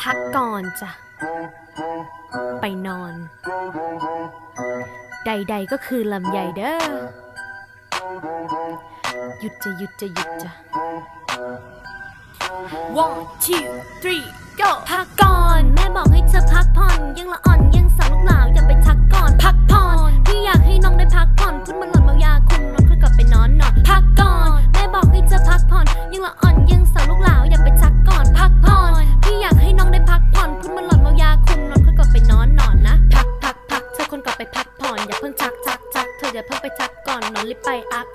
พักก่อนจ้ะไปนอน ใดๆก็คือลำใหญ่เด้อหยุดจะOne, two, three, go พักก่อนแม่บอกให้เธอพักผ่อนยังละอ่อนยังสาวลูกหลาวอย่าไปทักก่อนพักผ่อนพี่อยากให้น้องได้พักผ่อนพูดมันหล่นเมายาคุมนอนค่อยกลับไปนอนพักก่อนแม่บอกให้เธอพักผ่อนยังละอ่อนยังสาวลูกหลาวอย่าไปทักก่อนพักผ่อนพี่อยากให้น้องได้พักผ่อนพูดมันหล่นเมายาคุมนอนค่อยกลับไปนอนนะพักเธอคนกลับไปพักผ่อนอย่าเพิ่งทักเธออย่าเพิ่งไปทักก่อนนอนรีบไปอัก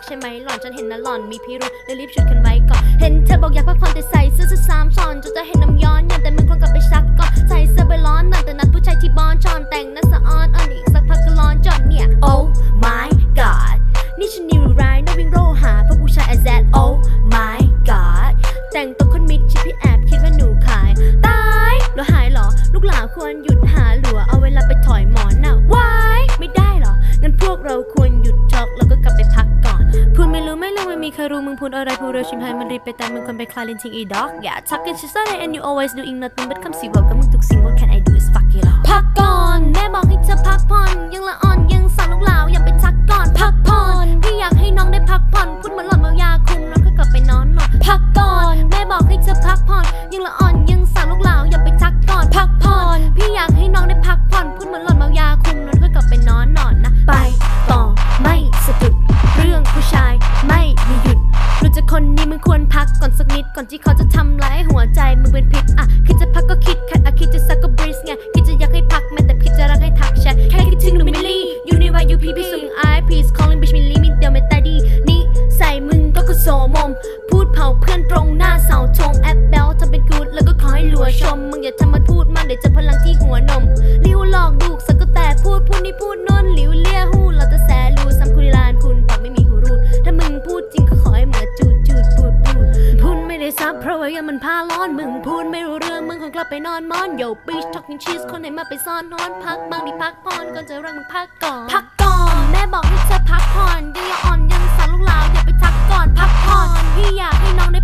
ใช่ไหมหล่อนฉันเห็นนะหล่อนมีพิรุธเลยรีบฉุดกันไว้ก่อนเห็นเธอบอกอยากพักผ่อนแต่ใส่เสื้อ3 ช้อนจนจะเห็นน้ำย้อนแต่มึงควรกลับไปซักก่อนใส่เสื้อไปร้อนหน่อยแต่นัดผู้ชายที่บอนชอนแต่งหน้าสะอ้อนอีกสักพักก็ร้อนจอดเนี่ย Oh my god นี่ฉันนิวไรน์น่าวิ่งโรหาพวกผู้ชายแอซ Oh my god แต่งตัวคนมิดชิพี่แอบคิดว่าหนูขายตายหรือหายหรอลูกหลานควรหยุดหาหลัวเอาเวลาไปถอยหมอนน่ะวายไม่ได้หรองั้นพวกเราควรหยุดช็อกแล้วก็กลับไปพักก่อนพูดไม่รู้ไม่มีใครรู้มึงพูดอะไรพูดเร็วชิมหายมันรีบไปแต่มึงควรไปคลายลิ้นทิ้งอีดอกอย่าทักกันชิสอะไร and you always doing nothing but คำสีบอกกับมึงทุกสิ่ง what can I do is fuck it up พักก่อนแม่บอกให้เธอพักผ่อนยังละอ่อนยังสาวลูกหลาวอย่าไปทักก่อนพักผ่อนพี่อยากให้น้องได้พักผ่อนพูดเหมือนหล่อนเมายาคุมนอนก็กลับไปนอนพักก่อนแม่บอกให้เธอพักผ่อนยังละอ่อนยังสาวลูกหลาวอย่าไปทักก่อนพักผ่อนพี่อยากให้น้องได้พักผ่อนพูดเหมือนหล่อนเมายาคุมนอนก็กลับไปนอนนะไปต่อไม่สะดุดเรื่องผู้ชายไม่มีหยุดรู้จักคนนี้มึงควรพักก่อนสักนิดก่อนที่เขาจะทำร้ายหัวใจมึงเป็นพิษคิดจะพักก็คิดแค่คิดจะซักก็บริสไงคิดจะอยากให้พักแม้แต่คิดจะรักให้ทักแชทแค่คิดถึงหรือไม่รีอยู่ในวัยยูพีพี่ส่งไอพีส calling bitch ไม่รีมิเดียวไม่ตาดีนี่ใส่มึงก็คือโซมมพูดเผาเพื่อนตรงหน้าเสาธงแอปเบลทำเป็นกูดแล้วก็ขอให้หลัวชมมึงอย่าทำมาพูดมากเดี๋ยวจะพลังที่หัวนมลิ้วหลอกดูสักก็แต่พูดนี่พูดโน้นลิ้วเลี้ยหูเราจะแสรูซ้ำคุณลานคุณปากไม่มีหูรูดถ้ามึงพูดจริงก็ขอให้เหมือนจูดพูดไม่ได้ซับเพราะว่ายังมันพาร้อนมึงพูดไม่รู้เรื่องมึงคงกลับไปนอนมอนโย่บีชท็อกกิ้งชีสคนไหนมาไปซ่อนนอนพักบางทีพักผ่อนก่อนจะรักมึงพักก่อนแม่บอกให้เธอพักผ่อนยังละอ่อนยังสาวลูกหลาวอย่าไปทักก่อนพักผ่อนพี่อยากให้น้องได้